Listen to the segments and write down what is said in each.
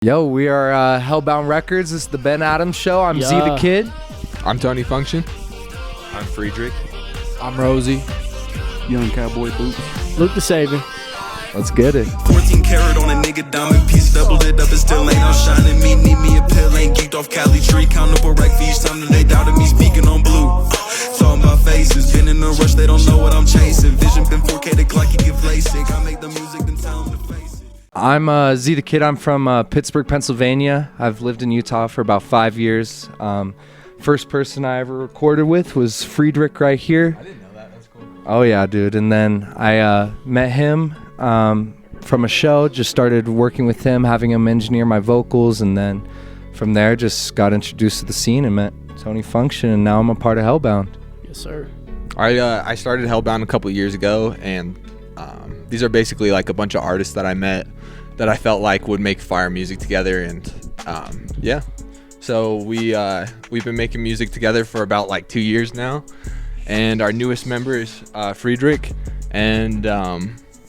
Yo, we are Hellbound Records. This is the Ben Adams Show. I'm Z the Kid. I'm Tony Function. I'm Friedrich. I'm Rosie. Young Cowboy Boots. Luke the Savior. Let's get it. 14 karat on a nigga diamond piece, doubled it up, it still ain't outshining me. Need me a pill, ain't geeked off Cali tree. Countable rack for each time that they doubted me, speaking on blue. Talking about faces, been in a rush, they don't know what I'm chasing. Vision been 4K, the clock, you get LASIK. I make the music, then tell them to face it. I'm Z the Kid. I'm from Pittsburgh, Pennsylvania. I've lived in Utah for about 5 years. First person I ever recorded with was Friedrich right here. I didn't know that. That's cool. Oh yeah, dude. And then I met him from a show, just started working with him, having him engineer my vocals, and then from there just got introduced to the scene and met Tony Function, and now I'm a part of Hellbound. Yes, sir. I started Hellbound a couple years ago, and these are basically like a bunch of artists that I met that I felt like would make fire music together, and yeah. So we've been making music together for about like 2 years now, and our newest member is Friedrich, and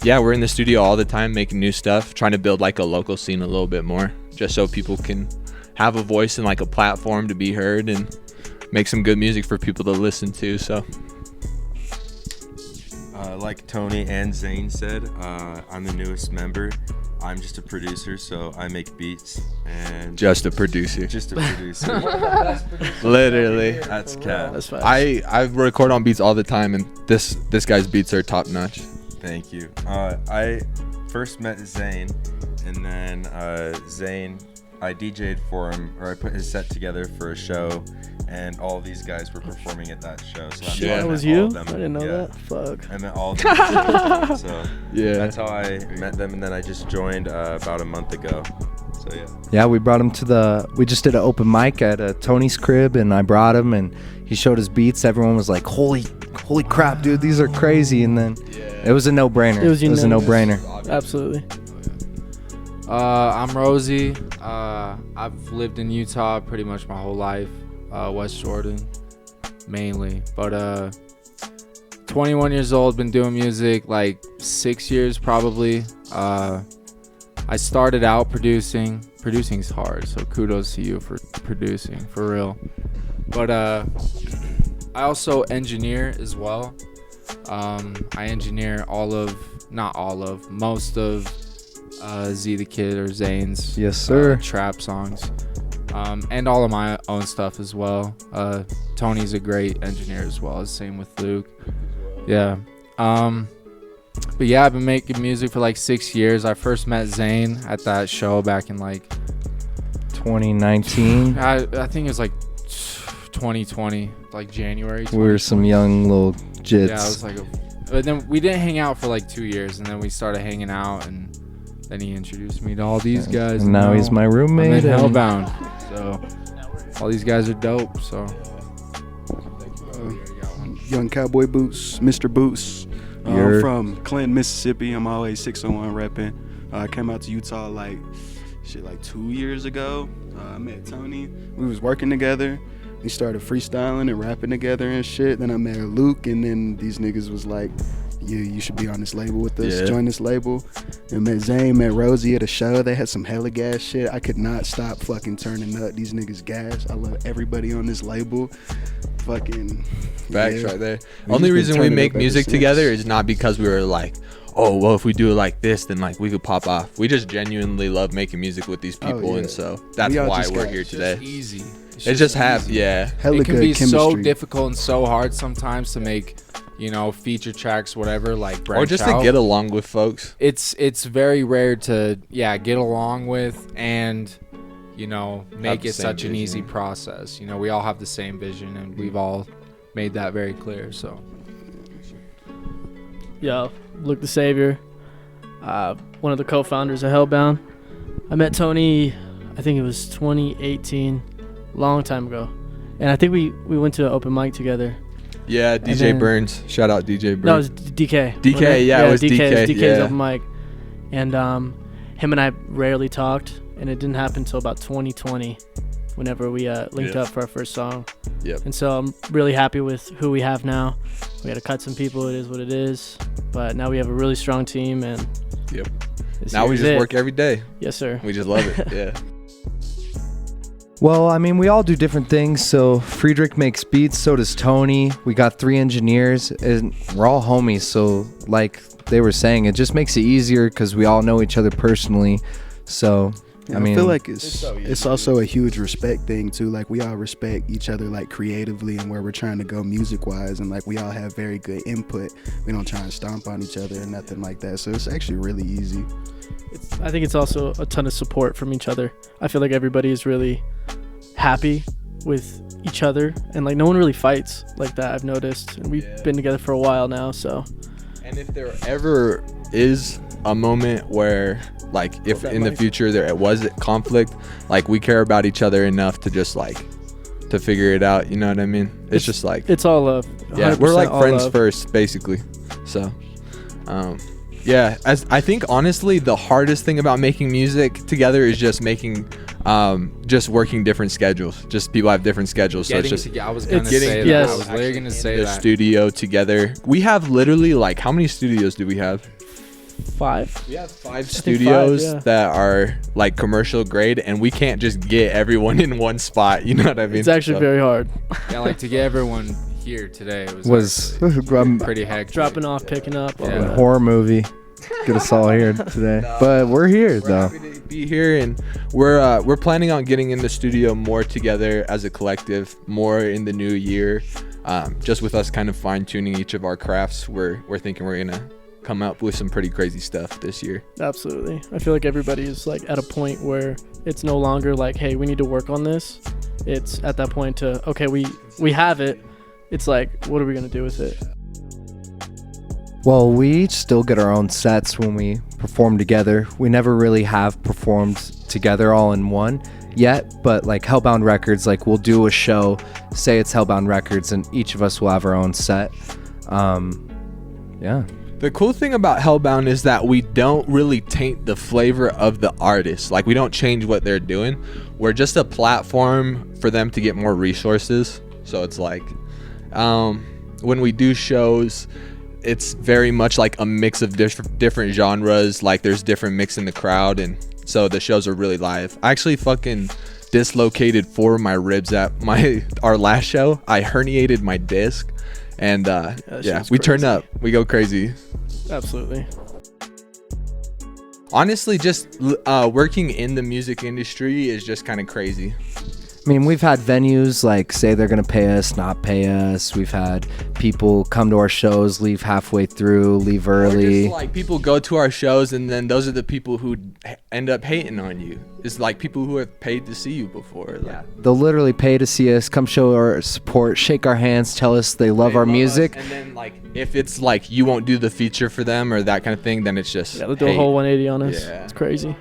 yeah, we're in the studio all the time making new stuff, trying to build like a local scene a little bit more, just so people can have a voice and like a platform to be heard and make some good music for people to listen to. So Like Tony and Zane said, I'm the newest member. I'm just a producer, so I make beats and just a producer. Just a producer. Literally. That's cat. That's fast. I record on beats all the time, and this guy's beats are top notch. Thank you. I first met Zane, and then Zane, I DJ'd for him, or I put his set together for a show, and all these guys were performing at that show. So Shit, I that met was all you? of them. I didn't know Yeah. that. Fuck. I met all of them. So Yeah. that's how I met them, and then I just joined about a month ago. So yeah. Yeah, we brought him to we just did an open mic at Tony's crib, and I brought him, and he showed his beats. Everyone was like, holy crap, dude, these are crazy. And then it was a no-brainer. It was a unanimous. no-brainer. Absolutely. I'm Rosie. I've lived in Utah pretty much my whole life. West Jordan, mainly. But 21 years old, been doing music like 6 years probably. I started out producing. Producing's hard, so kudos to you for producing, for real. But I also engineer as well. I engineer most of Z the Kid or Zane's Yes, sir. trap songs, and all of my own stuff as well. Tony's a great engineer as well. Same with Luke. Yeah. But yeah, I've been making music for like 6 years. I first met Zane at that show back in like 2019. I think it was like 2020, like January. We were some young little jits. Yeah, it was like but then we didn't hang out for like 2 years, and then we started hanging out, and then he introduced me to all these guys. And now he's my roommate. I'm in and- Hellbound, so all these guys are dope. So Young Cowboy Boots, Mr. Boots. You're- I'm from Clinton, Mississippi. I'm always 601 repping. I came out to Utah like 2 years ago. I met Tony. We was working together. We started freestyling and rapping together and shit. Then I met Luke, and then these niggas was like, yeah, you should be on this label with us. Yeah. Join this label. And met Zane, met Rosie at a show. They had some hella gas shit. I could not stop fucking turning up. These niggas gas. I love everybody on this label. Fucking Facts yeah. right there. We Only just been reason we turning make up ever music since. together is not because we were like, oh, well, if we do it like this, then like we could pop off. We just genuinely love making music with these people, yeah. and so that's We all why just we're got- here it's today. just easy. It's just yeah. Hella It can good be so chemistry. difficult and so hard sometimes to make, feature tracks, whatever, like branch Or just out. to get along with folks. It's very rare to get along with and make the it same such an easy vision. process. We all have the same vision, and we've all made that very clear. So Yo, Luke the Savior. One of the co-founders of Hellbound. I met Tony, I think it was 2018, long time ago. And I think we went to an open mic together. Yeah, DJ then- Burns. Shout out DJ Burns. No, it was DK. DK, yeah, it was DK, DK's yeah. open mic. And him and I rarely talked, and it didn't happen until about 2020 whenever we linked Yeah. up for our first song. Yep. And so I'm really happy with who we have now. We got to cut some people, it is what it is. But now we have a really strong team, and Yep. Now we just work every day. Yes, sir. We just love it. Yeah. Well, I mean, we all do different things. So Friedrich makes beats, so does Tony. We got 3 engineers, and we're all homies. So like they were saying, it just makes it easier because we all know each other personally. So Yeah, I mean, I feel like it's also a huge respect thing too. Like we all respect each other like creatively and where we're trying to go music wise, and like we all have very good input. We don't try and stomp on each other or nothing like that. So it's actually really easy. I think it's also a ton of support from each other. I feel like everybody is really happy with each other, and like no one really fights like that, I've noticed, and we've been together for a while now. So And if there ever is a moment where, like, if in the future there was conflict, like, we care about each other enough to just, like, to figure it out, you know what I mean? It's just like, it's all love. yeah, we're like all friends love. first, basically. So yeah, as I think honestly the hardest thing about making music together is just making just working different schedules. Just people have different schedules, so it's just I was gonna getting say yes. that. I was literally gonna say the that. studio together. We have literally, like, how many studios do we have? 5. We have 5 think studios 5, yeah. that are like commercial grade, and we can't just get everyone in one spot. You know what I mean? It's actually very hard. Yeah, like to get everyone here today was pretty hectic. Dropping off, picking up. all Yeah. that. horror movie. Get us all here today, but we're here We're though. happy to be here, and we're planning on getting in the studio more together as a collective, more in the new year. Just with us kind of fine tuning each of our crafts, we're thinking we're gonna come up with some pretty crazy stuff this year. Absolutely. I feel like everybody is like at a point where it's no longer like, hey, we need to work on this. It's at that point to, okay, we have it. It's like, what are we gonna do with it? Well, we each still get our own sets when we perform together. We never really have performed together all in one yet, but like Hellbound Records, like we'll do a show, say it's Hellbound Records, and each of us will have our own set. Yeah. The cool thing about Hellbound is that we don't really taint the flavor of the artist. Like, we don't change what they're doing. We're just a platform for them to get more resources. So it's like, when we do shows, it's very much like a mix of different genres. Like, there's different mix in the crowd, and so the shows are really live. I actually fucking dislocated 4 of my ribs at our last show. I herniated my disc, and yeah, we turn up. We go crazy. Absolutely. Honestly, just working in the music industry is just kind of crazy. I mean, we've had venues like say they're going to pay us, not pay us. We've had people come to our shows, leave halfway through, leave early. Or just like people go to our shows, and then those are the people who end up hating on you. It's like people who have paid to see you before. Like, They'll literally pay to see us, come show our support, shake our hands, tell us they love our music. And then, like, if it's like you won't do the feature for them or that kind of thing, then it's just Yeah, they'll do a whole 180 on us. Yeah. It's crazy.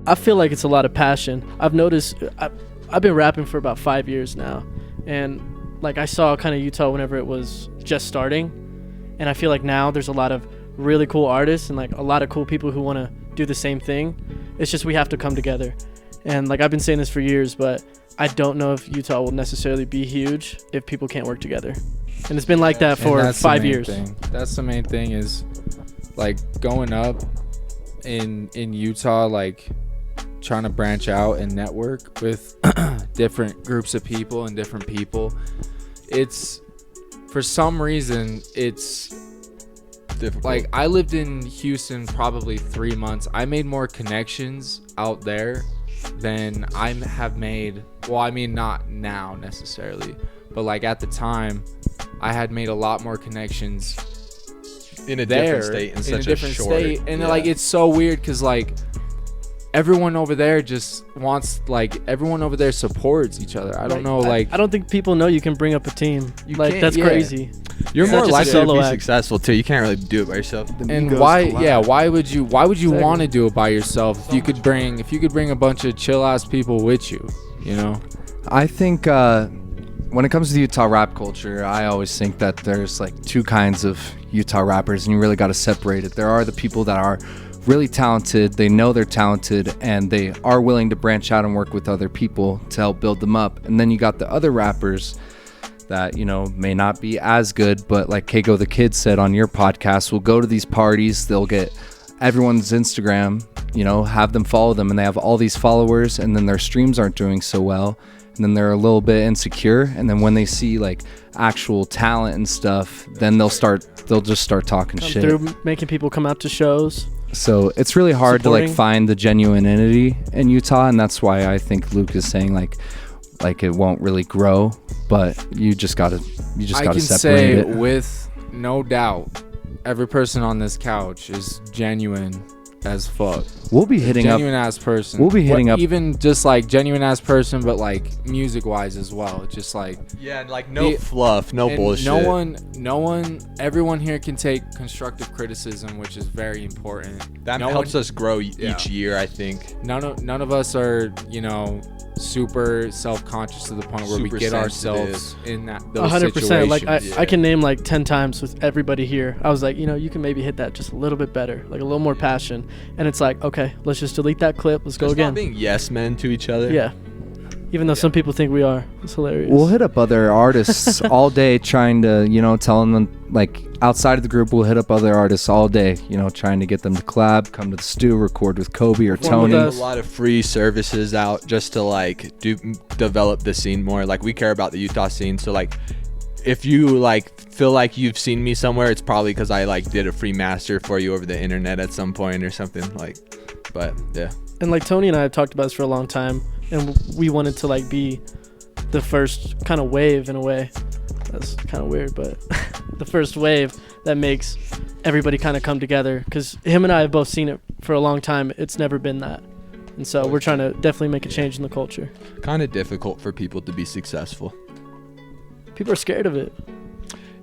I feel like it's a lot of passion. I've noticed, I've been rapping for about 5 years now, and like I saw kind of Utah whenever it was just starting, and I feel like now there's a lot of really cool artists and like a lot of cool people who want to do the same thing. It's just we have to come together, and like I've been saying this for years, but I don't know if Utah will necessarily be huge if people can't work together, and it's been like that for 5 years. That's the main thing is like going up in Utah, like trying to branch out and network with different groups of people and different people. It's for some reason it's difficult. like I lived in Houston probably 3 months. I made more connections out there than I have made. Well, I mean, not now necessarily, but like at the time I had made a lot more connections in a there, different state, in a such different a short state. And like it's so weird because like everyone over there just wants, like, everyone over there supports each other. I don't know, like, I don't think people know you can bring up a team. You Like can't, that's yeah. crazy. You're It's more not just a likely to solo be act. successful too. You can't really do it by yourself. The and egos why collide. why would you Exactly. want to do it by yourself if you could bring a bunch of chill ass people with you, you know? I think when it comes to the Utah rap culture, I always think that there's like 2 kinds of Utah rappers, and you really got to separate it. There are the people that are really talented, they know they're talented, and they are willing to branch out and work with other people to help build them up. And then you got the other rappers that, you know, may not be as good, but like Kago the Kid said on your podcast, will go to these parties, they'll get everyone's Instagram, have them follow them, and they have all these followers, and then their streams aren't doing so well, and then they're a little bit insecure, and then when they see like actual talent and stuff, then they'll just start talking shit. Through making people come out to shows. So it's really hard to Supporting. like find the genuinity in Utah, and that's why I think Luke is saying like it won't really grow, but you just gotta separate say it. With no doubt, every person on this couch is genuine as fuck. We'll be hitting up genuine ass person. We'll be hitting up even just like genuine ass person, but like music wise as well. Just like like no fluff, no bullshit. No one. Everyone here can take constructive criticism, which is very important. That helps us grow each year, I think. None of us are super self-conscious to the point where we get ourselves in those 100%. situations. Like I can name like 10 times with everybody here. I was like, you can maybe hit that just a little bit better, like a little more passion. And it's like, okay, let's just delete that clip. Let's go again. Not being yes men to each other. Yeah. Even though some people think we are. It's hilarious. We'll hit up other artists all day trying to, telling them, like, outside of the group, we'll hit up other artists all day, trying to get them to collab, come to the stew, record with Kobe or Tony. There's a lot of free services out just to, like, develop the scene more. Like, we care about the Utah scene, so, like, if you, like, feel like you've seen me somewhere, it's probably because I, like, did a free master for you over the internet at some point or something, like, but, yeah. And, like, Tony and I have talked about this for a long time, and we wanted to like be the first kind of wave in a way. That's kind of weird, but the first wave that makes everybody kind of come together, because him and I have both seen it for a long time. It's never been that, and so we're trying to definitely make a change in the culture. Kind of difficult for people to be successful. People are scared of it.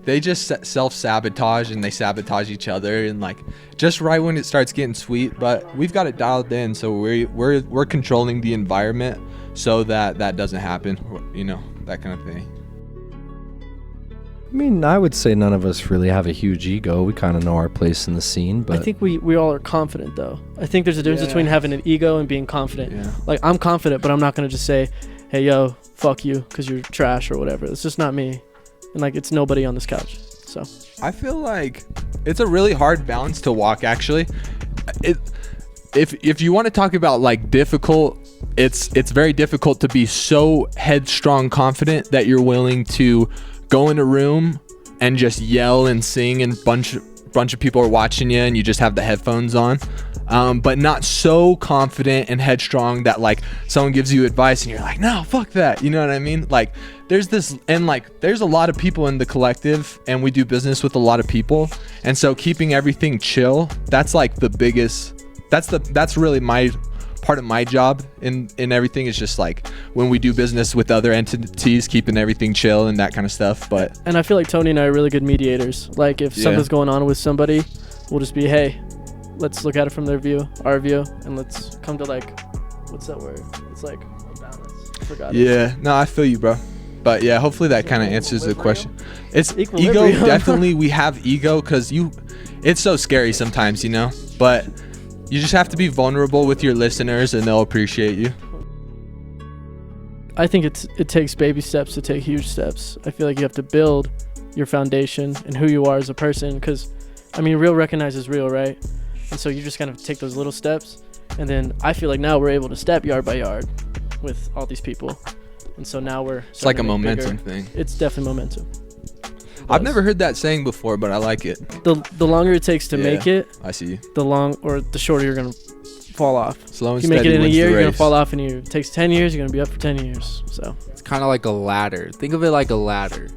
They just self-sabotage, and they sabotage each other, and like just right when it starts getting sweet. But we've got it dialed in, so we're controlling the environment so that doesn't happen, that kind of thing. I mean, I would say none of us really have a huge ego. We kind of know our place in the scene, but I think we all are confident, though. I think there's a difference between having an ego and being confident. Yeah. Like, I'm confident, but I'm not going to just say, hey, yo, fuck you, because you're trash or whatever. It's just not me. And, like, it's nobody on this couch. So I feel like it's a really hard balance to walk, actually. If you want to talk about, like, difficult, it's very difficult to be so headstrong confident that you're willing to go in a room and just yell and sing, and bunch of people are watching you and you just have the headphones on, but not so confident and headstrong that like someone gives you advice and you're like, no, fuck that, you know what I mean? Like there's this, and like there's a lot of people in the collective, and we do business with a lot of people, and so keeping everything chill, that's like the biggest, that's really my part of my job in everything, is just like when we do business with other entities, keeping everything chill and that kind of stuff. And I feel like Tony and I are really good mediators. Like if something's going on with somebody, we'll just be, hey, let's look at it from their view, our view, and let's come to like, what's that word? It's like a balance. I forgot it. Yeah, no, I feel you, bro. But yeah, hopefully that kind of answers the question. It's ego, definitely. We have ego because it's so scary sometimes, but you just have to be vulnerable with your listeners and they'll appreciate you. I think it takes baby steps to take huge steps. I feel like you have to build your foundation and who you are as a person, because I mean, real recognizes real, right? And so you just kind of take those little steps, and then I feel like now we're able to step yard by yard with all these people, and so now it's like a momentum thing. It's definitely momentum. I've never heard that saying before, but I like it. The longer it takes to make it, I see. The shorter you're gonna fall off. Slow and if you make steady it in a wins year, the you're gonna race. fall off, and it takes 10 years, you're gonna be up for 10 years. So it's kind of like a ladder. Think of it like a ladder.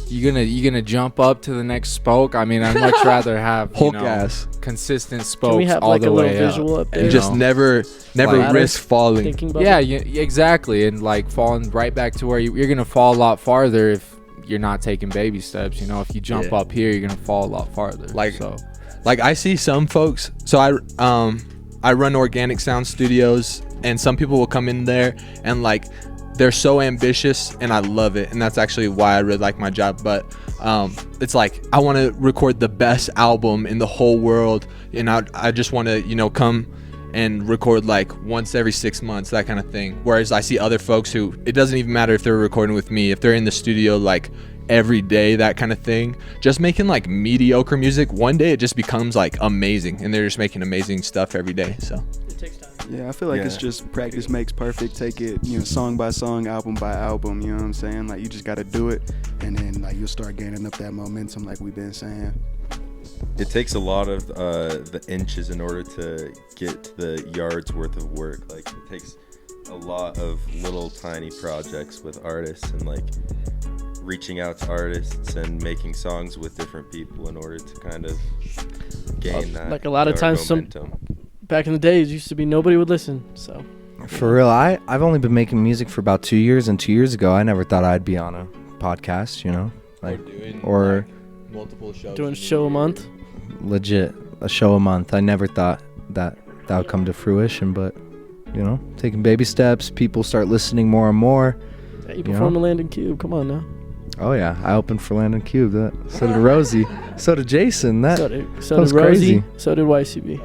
You're gonna jump up to the next spoke. I mean, I'd much rather have Hulk ass, consistent can spokes we have all like the a little way visual up. up there? and just never risk falling. Thinking about Yeah, it? exactly, and like falling right back to where you're gonna fall a lot farther if you're not taking baby steps. If you jump up here, you're gonna fall a lot farther. Like I see some folks. So I run organic sound studios, and some people will come in there and like they're so ambitious, and I love it, and that's actually why I really like my job. But it's like I want to record the best album in the whole world, and I just want to come and record like once every 6 months, that kind of thing. Whereas I see other folks who, it doesn't even matter if they're recording with me, if they're in the studio like every day, that kind of thing. Just making like mediocre music, one day it just becomes like amazing, and they're just making amazing stuff every day. So It takes time. Yeah, I feel like it's just practice makes perfect. Take it, song by song, album by album, you know what I'm saying? Like, you just got to do it, and then, like, you'll start gaining up that momentum, like we've been saying. It takes a lot of the inches in order to get the yards worth of work. Like, it takes a lot of little tiny projects with artists, and like reaching out to artists and making songs with different people in order to kind of gain that. Like, a lot of times momentum. Back in the days, used to be nobody would listen. So For real, I've only been making music for about 2 years, and 2 years ago, I never thought I'd be on a podcast, or multiple shows. doing a show a month. legit a show a month. I never thought that would come to fruition, but taking baby steps, people start listening more and more. Yeah, you perform a Landon Cube. Come on now. Oh yeah, I opened for Landon Cube. So did Rosie. So did Jason. So did was Rosie. crazy. So did YCB.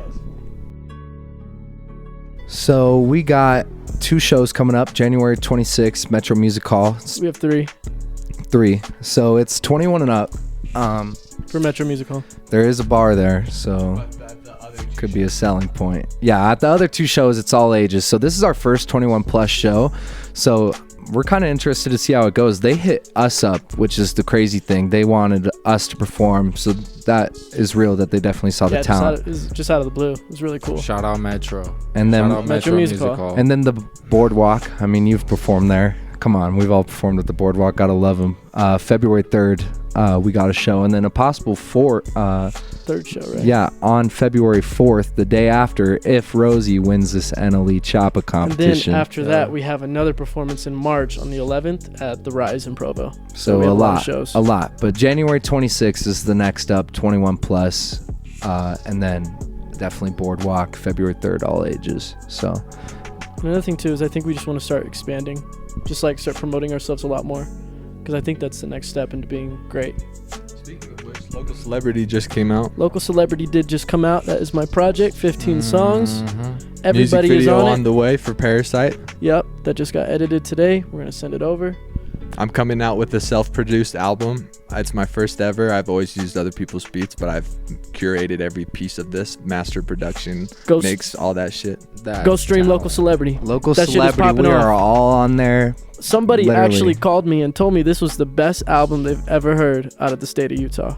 So we got 2 shows coming up. January 26th, Metro Music Hall. We have 3 So it's 21 and up. for Metro Music Hall. There is a bar there, so could be a selling point. Yeah, at the other 2 shows, it's all ages. So this is our first 21 plus show. So we're kind of interested to see how it goes. They hit us up, which is the crazy thing. They wanted us to perform, so that is real. That they definitely saw the talent. Just out of the blue. It was really cool. Shout out Metro. And then Shout out Metro Music Hall. And then the Boardwalk. I mean, you've performed there. Come on, we've all performed at the Boardwalk. Gotta love them. February 3rd, we got a show, and then a possible 3rd show, right? Yeah, on February 4th, the day after, if Rosie wins this NLE Choppa competition. And then after that, we have another performance in March on the 11th at the Rise in Provo. So we a have lot of shows. a lot. But January 26th is the next up, 21 plus, and then definitely Boardwalk, February 3rd, all ages. So Another thing too is I think we just want to start expanding, just like start promoting ourselves a lot more, because I think that's the next step into being great. Speaking of which, Local Celebrity just came out. Local Celebrity did just come out. That is my project. 15 songs. Everybody Music is video on it. the way for Parasite. Yep, that just got edited today. We're gonna send it over. I'm coming out with a self-produced album. It's my first ever. I've always used other people's beats, but I've curated every piece of this, master production, mix, all that shit. Go stream Local Celebrity. Local That shit is Celebrity, popping we are off. all on there. Somebody Literally. actually called me and told me this was the best album they've ever heard out of the state of Utah.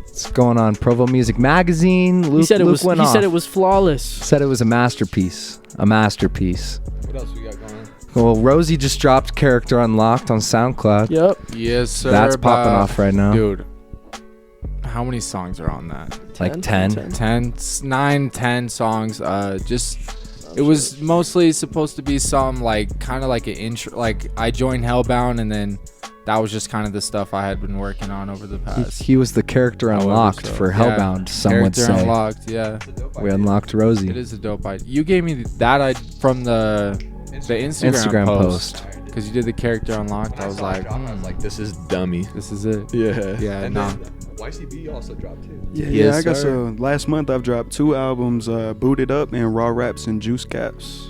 It's going on Provo Music Magazine. Luke, He said it Luke was. went He off. said it was flawless. Said it was a masterpiece. A masterpiece. What else we got going on? Well, Rosie just dropped Character Unlocked on SoundCloud. Yep. Yes, sir. That's popping off right now. Dude, how many songs are on that? Like 10. 9, 10 songs. It was mostly supposed to be some kind of like an intro. Like I joined Hellbound, and then that was just kind of the stuff I had been working on over the past. He was the character unlocked for Hellbound, some would Character say. unlocked, yeah. We unlocked Rosie. It is a dope idea. You gave me that from the Instagram post. Because you did the character unlocked. I was like, this is dummy. this is it. Yeah. Yeah, And nah. then YCB also dropped too. Yeah, Yes, I got sir. so last month I've dropped 2 albums, Booted Up and Raw Raps and Juice Caps.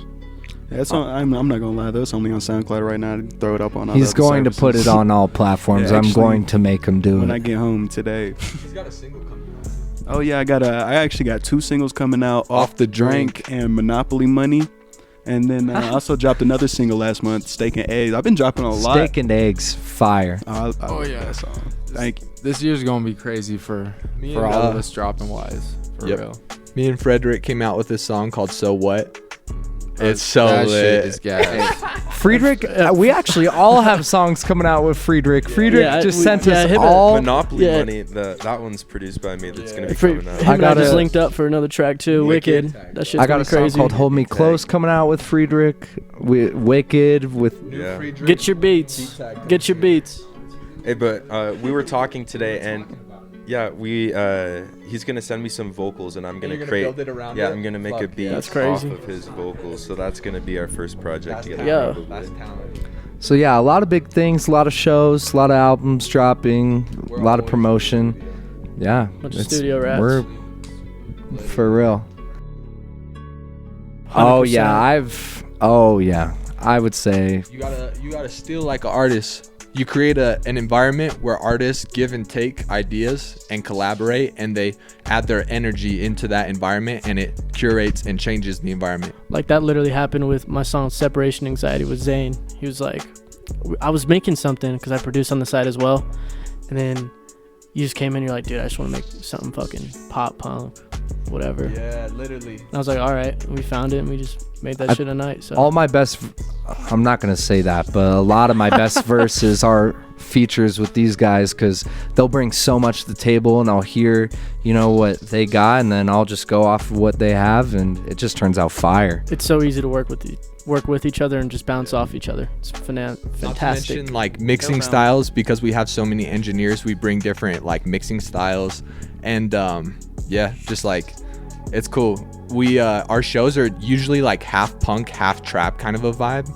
That's on, I'm not gonna lie, that's only on SoundCloud right now. Throw it up on. He's other going to put it services. on all platforms. Yeah, I'm actually, going to make him do when I it. get home today. He's got a single coming out. Oh yeah, I actually got 2 singles coming out, Off the Drink and Monopoly Money. And then I also dropped another single last month, Steak and Eggs. I've been dropping a lot. Steak and Eggs, fire. Oh yeah. that song. Thank you. This year's gonna be crazy for Me all and, of us dropping wise. For Yep. real. Me and Frederick came out with this song called So What. It's so that lit. shit is gas. Friedrich, we actually all have songs coming out with Friedrich. Friedrich Yeah, just we- sent yeah, us him and- all. Monopoly Yeah. Money, that one's produced by me. That's gonna be Him coming out. and I got just a- linked up for another track too. Wicked. That shit's I got gonna a be song crazy. called Hold Me Close coming out with Friedrich. Wicked with Yeah. Get your beats. Get your beats. Hey, but we were talking today, and yeah, he's gonna send me some vocals, and I'm gonna you're gonna create. build it around yeah, it? I'm gonna make a Fuck beat yeah. That's off crazy. of his vocals. So that's gonna be our first project together. Yeah. probably. That's talent. So yeah, a lot of big things, a lot of shows, a lot of albums dropping, a lot of promotion. Yeah, Bunch of studio raps. We're for real. Oh yeah, 100%. I would say You gotta steal like an artist you create an environment where artists give and take ideas and collaborate, and they add their energy into that environment, and it curates and changes the environment. Like that literally happened with my song Separation Anxiety with Zane. He was like, I was making something because I produce on the side as well, and then you just came in, you're like, dude, I just want to make something fucking pop punk, whatever. Yeah, literally. And I was like, all right, and we found it and we just made that shit a night. So All my best, I'm not going to say that, but a lot of my best verses are features with these guys, because they'll bring so much to the table, and I'll hear, you know, what they got, and then I'll just go off of what they have, and it just turns out fire. it's so easy to work with each other and just bounce off each other. It's fantastic. Not to mention like mixing Hellbound. styles, because we have so many engineers, we bring different like mixing styles, and yeah, just like it's cool. We our shows are usually like half punk, half trap kind of a vibe,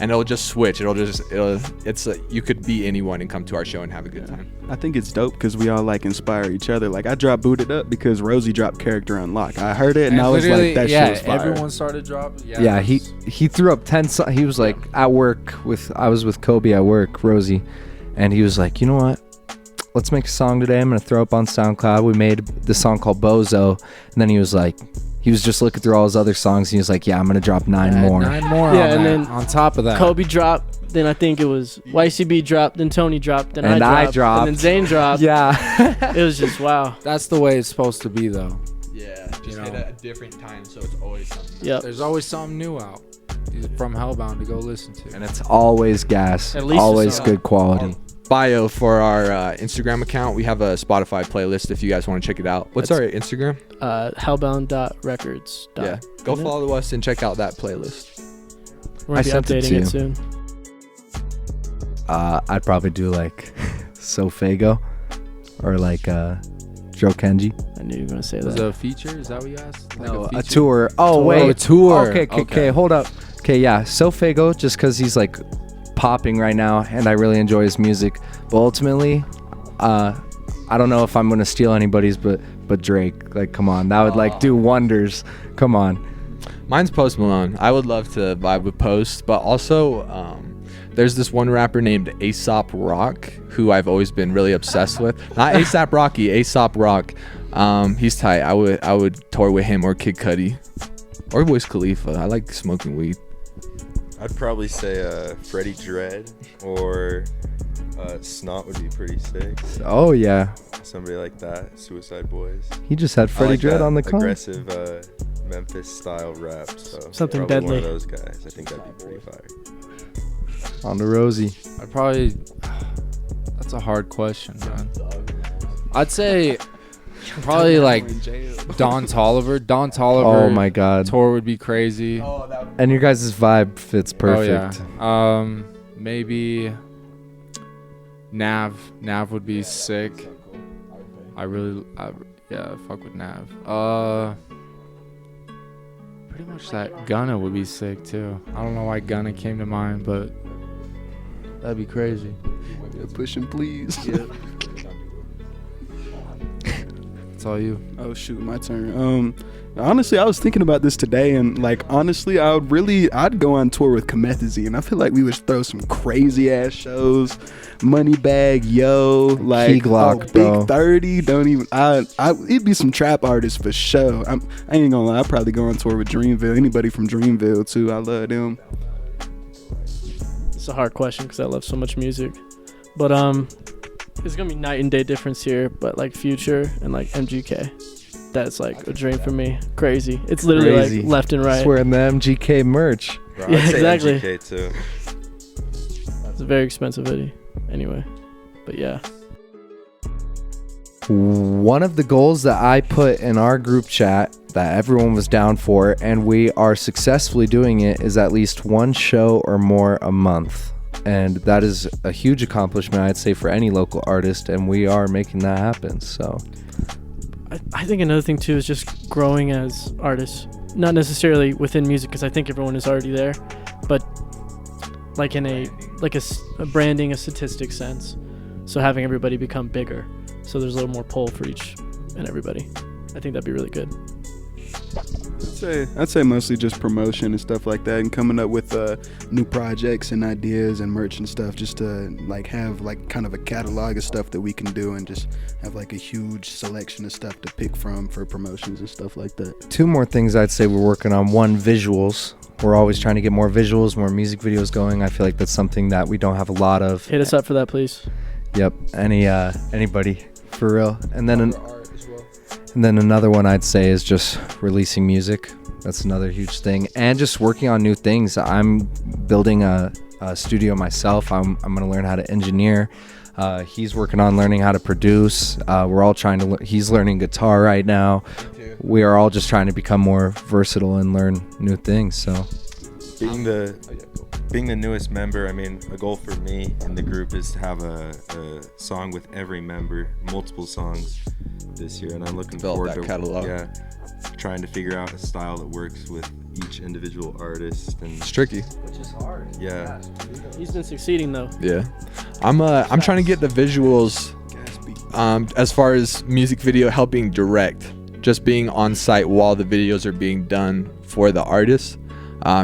and it'll just switch. It's you could be anyone and come to our show and have a good time. I think it's dope because we all like inspire each other. Like I dropped Booted Up because Rosie dropped Character Unlock. I heard it and I was like, that shit was fire. Everyone started dropping. Yeah, he threw up 10 he was like at work I was with Kobe at work, Rosie, and he was like, you know what, let's make a song today. I'm gonna throw up on SoundCloud. We made the song called Bozo, and then he was just looking through all his other songs, and he was like, yeah, I'm gonna drop 9 more. 9 more. Yeah, on and that, then on top of that, Kobe dropped, then I think it was YCB dropped, then Tony dropped, then And I I dropped, and then dropped. Zane dropped. Yeah. It was just wow. that's the way it's supposed to be, though. Yeah, just You know. hit at a different time, so it's always something. Yep. There's always something new out from Hellbound to go listen to. And it's always gas, At least always something. good quality. Bio for our Instagram account, we have a Spotify playlist if you guys want to check it out. What's our Instagram? Hellbound.records. Yeah, go follow us and check out that playlist. We're I gonna be sent it to updating you. it soon. I'd probably do like Sofago or like Joe Kenji. I knew you were gonna say Was that. it a feature? Is that what you asked? Like No, a feature? tour. Oh, Tour. wait. Oh, a tour. Okay, hold up. Okay, yeah. Sofago, just because he's like popping right now, and I really enjoy his music. But ultimately, I don't know if I'm gonna steal anybody's, but Drake. Like, come on, that would like do wonders. Come on. Mine's Post Malone. I would love to vibe with Post, but also there's this one rapper named Aesop Rock who I've always been really obsessed with. Not ASAP Rocky, Aesop Rock. He's tight. I would tour with him or Kid Cudi or Wiz Khalifa. I like smoking weed. I'd probably say Freddie Dredd or Snot would be pretty sick. Oh yeah, Somebody like that. Suicide Boys. he just had I Freddie like Dredd that on the con. aggressive Memphis style rap. So Something probably one deadly. of those guys. I think that'd be pretty fire. On the Rosie. I'd probably. That's a hard question, man. I'd say probably like Don Toliver. Don Toliver. Oh my God. Tour would be crazy. And your guys' vibe fits perfect. Oh, yeah. Maybe Nav. Nav would be sick. Yeah, fuck with Nav. Pretty much that Gunna would be sick too. I don't know why Gunna came to mind, but that'd be crazy. Yeah, pushing, please. It's all you. Oh shoot, my turn. Honestly, I was thinking about this today, and like honestly, I'd go on tour with Comethazine. I feel like we would throw some crazy ass shows. Moneybag, Yo, like Key Glock, bro. Big 30. Don't even. It'd be some trap artists for sure. I ain't gonna lie. I'd probably go on tour with Dreamville. Anybody from Dreamville too. I love them. It's a hard question because I love so much music, but it's gonna be night and day difference here. But like Future and like MGK, that's like a dream for me. Crazy. It's literally Crazy. like left and right. It's wearing the MGK merch. Bro, Yeah, I'd say exactly. MGK too. It's a very expensive hoodie. Anyway, but yeah. One of the goals that I put in our group chat that everyone was down for, and we are successfully doing it, is at least one show or more a month. And that is a huge accomplishment, I'd say, for any local artist, and we are making that happen. So I think another thing too is just growing as artists, not necessarily within music, because I think everyone is already there, but like in a branding, a statistic sense. So having everybody become bigger, so there's a little more pull for each and everybody. I think that'd be really good. I'd say mostly just promotion and stuff like that, and coming up with new projects and ideas and merch and stuff, just to like have like kind of a catalog of stuff that we can do, and just have like a huge selection of stuff to pick from for promotions and stuff like that. 2 more things I'd say we're working on. 1, visuals. We're always trying to get more visuals, more music videos going. I feel like that's something that we don't have a lot of. Hit us up for that, please. Yep. Anybody for real. And then another one I'd say is just releasing music. That's another huge thing. And just working on new things. I'm building a studio myself. I'm going to learn how to engineer. He's working on learning how to produce. We're all trying to he's learning guitar right now. We are all just trying to become more versatile and learn new things. So being the newest member, I mean, a goal for me in the group is to have a song with every member, multiple songs this year, and I'm looking forward to catalog. Trying to figure out a style that works with each individual artist. And It's tricky. Which is hard. Yeah. He's been succeeding though. Yeah. I'm trying to get the visuals as far as music video helping direct, just being on site while the videos are being done for the artists,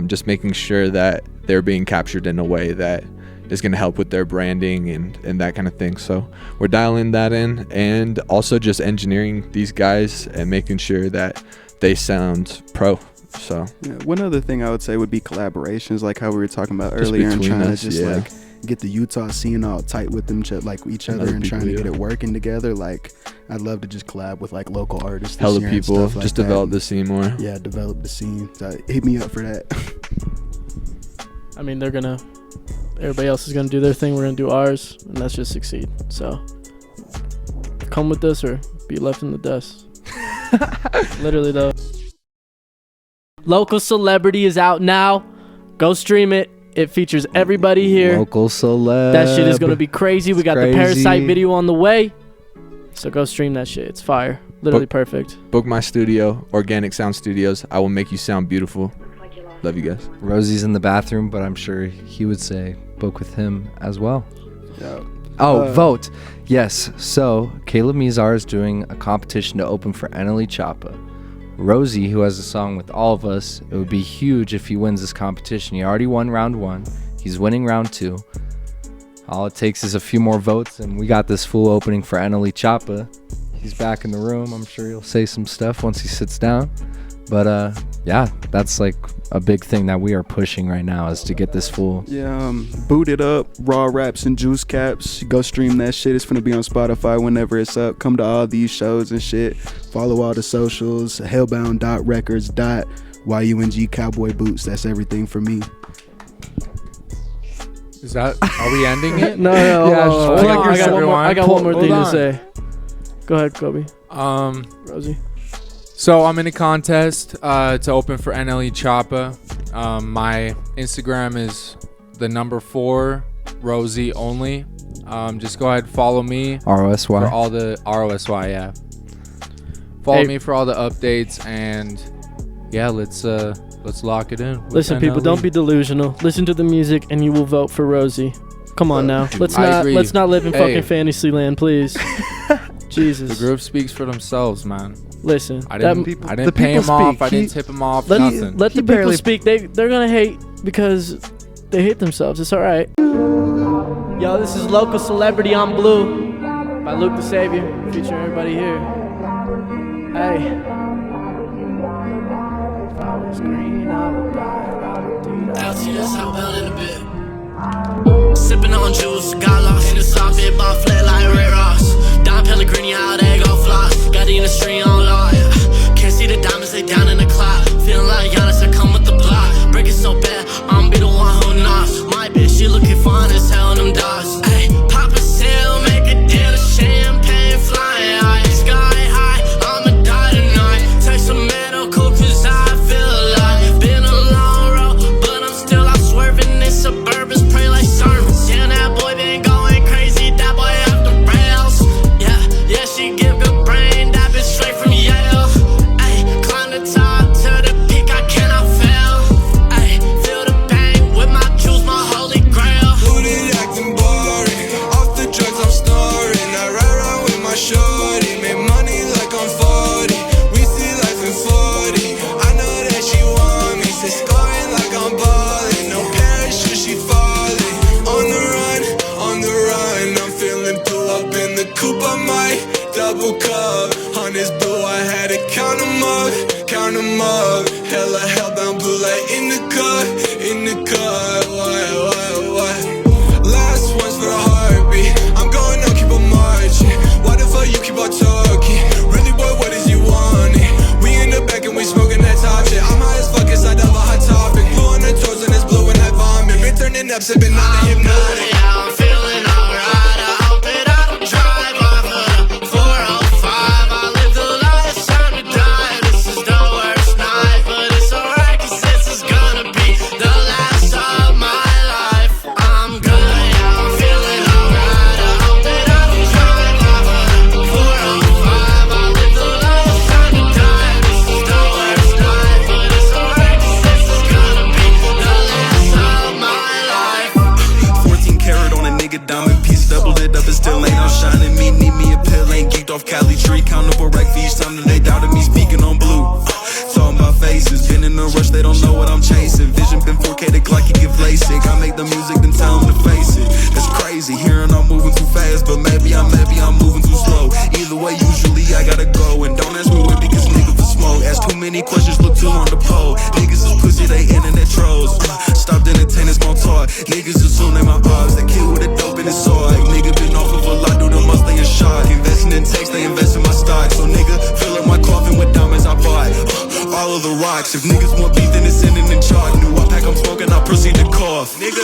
just making sure that they're being captured in a way that is going to help with their branding and that kind of thing. So we're dialing that in, and also just engineering these guys and making sure that they sound pro. So one other thing I would say would be collaborations, like how we were talking about Just earlier, and between trying us, to just yeah. like get the Utah scene all tight with them, like each other, other and trying people, to get yeah. it working together. Like I'd love to just collab with like local artists, this hella year and people, stuff like just that. develop the scene more. Yeah, develop the scene. So hit me up for that. I mean, everybody else is gonna do their thing. We're gonna do ours, and let's just succeed. So come with us or be left in the dust. Literally though. Local Celebrity is out now. Go stream it. It features everybody here. local celeb. That shit is gonna be crazy. We got the Crazy. Parasite video on the way. So go stream that shit. It's fire. Literally perfect. Book my studio, Organic Sound Studios. I will make you sound beautiful. Love you guys. Rosie's in the bathroom, but I'm sure he would say book with him as well. Yeah. Vote. Yes. So Caleb Mizar is doing a competition to open for Annalie Chapa. Rosie, who has a song with all of us, it would be huge if he wins this competition. He already won round 1. He's winning round 2. All it takes is a few more votes, and we got this full opening for Annalie Chapa. He's back in the room. I'm sure he'll say some stuff once he sits down. But yeah, that's like a big thing that we are pushing right now, is to get this full. Yeah, Boot It Up, Raw Raps and Juice Caps. Go stream that shit. It's gonna be on Spotify whenever it's up. Come to all these shows and shit. Follow all the socials. Hellbound.records.yung Cowboy Boots. That's everything for me. Is that? Are we ending it? No, Yeah, just hold feel on. like you're I got one more Hold thing on. to say. Go ahead, Kobe. Rosie. So I'm in a contest to open for NLE Chapa. My Instagram is the number 4 Rosie only. Just go ahead, follow me ROSY. for all the ROSY. Yeah. Follow me for all the updates, and yeah, let's lock it in. with Listen, people, NLE. don't be delusional. Listen to the music, and you will vote for Rosie. Come on now. Dude, I agree. Let's not live in Hey. fucking fantasy land, please. Jesus. The group speaks for themselves, man. Listen. I didn't the pay people him off. speak. I didn't tip him off. Let Nothing. the He people barely- speak. They're gonna hate because they hate themselves. It's all right. Yo, this is Local Celebrity on Blue by Luke the Savior, featuring everybody here. Hey. If I was green, I would die. I would do that. LTS Hellbound in a bit. Sipping on juice, got lost in the soft bit, bought flat like Ray Ross. Don Pellegrini, how they go floss. Got the industry on law. Can't see the diamonds, they down in the cloud. Feeling like Giannis, I come with the block. Breaking so bad, I'm be the one who knocks. My bitch, she looking fine as hell in them dogs. Ay, pop a seal, make a deal of champagne, flying high, sky high. I'ma die tonight. Take some medical, cause I feel alive. Been a long road, but I'm still out swerving in suburbans, pray like sermons. Yeah, that boy been going crazy, that boy run them up. Hella hellbound, blue light in the cut, in the cut. What? Last one's for the heartbeat. I'm going up, keep on marching. Why the fuck you keep on talking? Really, boy, what is you wanting? We in the back and we smoking that top shit. I'm high as fuck inside of a hot topic. Blue on the toes and it's blue and I vomit. Been turning up, sipping on the hypnotic. Yeah, I'm feeling alright. I hope that I don't drive off of the 405. I live the life, it's time to die. This is the worst night, but it's alright, cause this is gonna be the last of my life. I'm good, yeah, I'm feeling alright. I hope that I don't drive off of the 405. I live the life, it's time to die. This is the worst night, but it's alright, cause this is gonna be the last of my life. 14 karat on a nigga diamond piece, doubled it up, it still ain't out shining. Me, need me a pill, ain't geeked off Cali tree. Countable rack for each time that they doubted me, speaking on blue. Talking about faces, been in a rush, they don't know what I'm chasing. Vision been 4K, the clock, you get LASIK. I make the music, then tell them to face it. That's crazy, hearing I'm moving too fast, but maybe I'm moving too slow. Either way, usually I gotta go, and don't ask me where because niggas for smoke. Ask too many questions, look too on the pole. Niggas is pussy, they internet trolls. Stopped entertaining small talk. Niggas assume they my odds. They kill with a dope in his sword. Nigga been off of a lot, do the must stay in shock. Investing in text, they invest in my stock. So nigga, fill up my coffin with diamonds I bought. All of the rocks. If niggas want beef, then it's sending in charge. New I pack, I'm smoking, I proceed to cough. Nigga.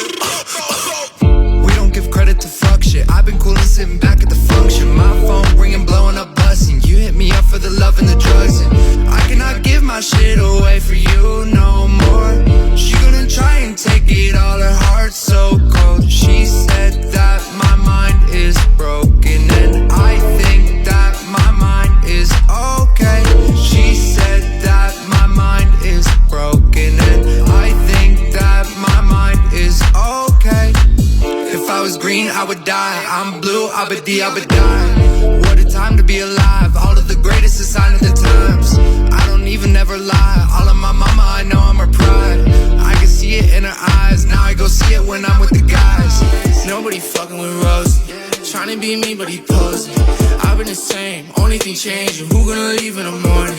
We don't give credit to fuck shit. I've been coolin' sitting back at the function. My phone ringing, blowing up, buzzing. You hit me up for the love and the drugs, and I cannot give my shit away for you no more. She gonna try and take it all, her heart's so cold. She said that my mind is broken, and I think that my mind is okay. She said that my mind is broken, and I think that my mind is okay. If I was green, I would die. I'm blue, I would die. What a time to be alive. All of the greatest is sign of the times. I don't even ever lie. All of my mama, I know I'm her pride. I can see it in her eyes. Now I go see it when I'm with the guys. Nobody fucking with Rose. Trying to be me, but he posing. I've been the same, only thing changing. Who gonna leave in the morning?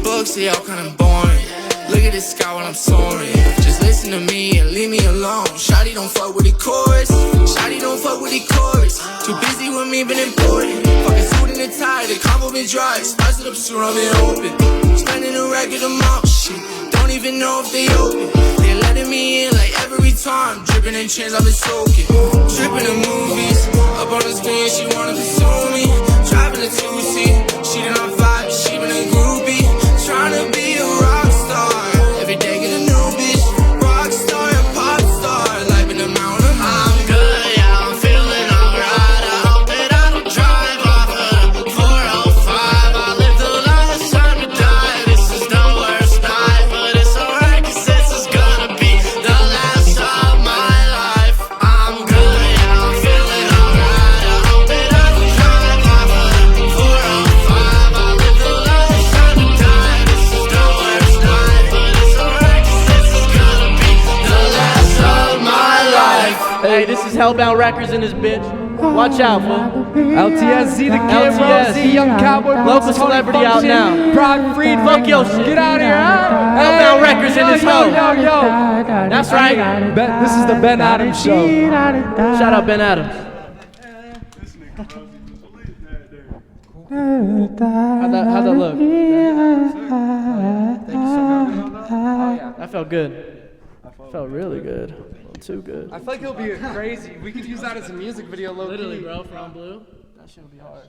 Books, they all kinda boring. Look at this sky while I'm soaring. Just listen to me and leave me alone. Shawty don't fuck with the chorus. Shawty don't fuck with the chorus. Too busy with me, been important. Fucking suit and a tie, the combo been dry. Spice it up soon, I've been open. Spending a record amount, shit. Don't even know if they open. They letting me in like every time. Dripping in chains, I've been soaking. Tripping in movies. Up on the screen, she wanna pursue me. Driving a 2C. She did not vibe, she been a groupie. Trying to be a rock star. Every day get a new bitch. Rock star and pop star. Life in the mountain. I'm good, yeah, I'm feeling alright. I hope that I don't drive off of the 405. I live the last time to die. This is the worst night, but it's alright, cause this is gonna be the last of my life. I'm good, yeah, I'm feeling alright. I hope that I don't drive off of the 405. I live the last time to die. This is the worst night, but it's alright, cause this is gonna be the last of my life. Hey, this is Hellbound Records in this bitch. Watch out, fool. LTSZ, the kid, LTS. Rosie, young cowboy. Local celebrity out now. Prog Freed, Fuck your shit. Get out of here. Hellbound Records in this hoe. Yo. That's right. This is the Ben Adams Show. Shout out Ben Adams. How'd that look? Thank you so much. That felt good. Felt really good. A little too good. I feel like it'll be crazy. We could use that as a music video, low Literally, key. bro, from Blue. That shit would be hard.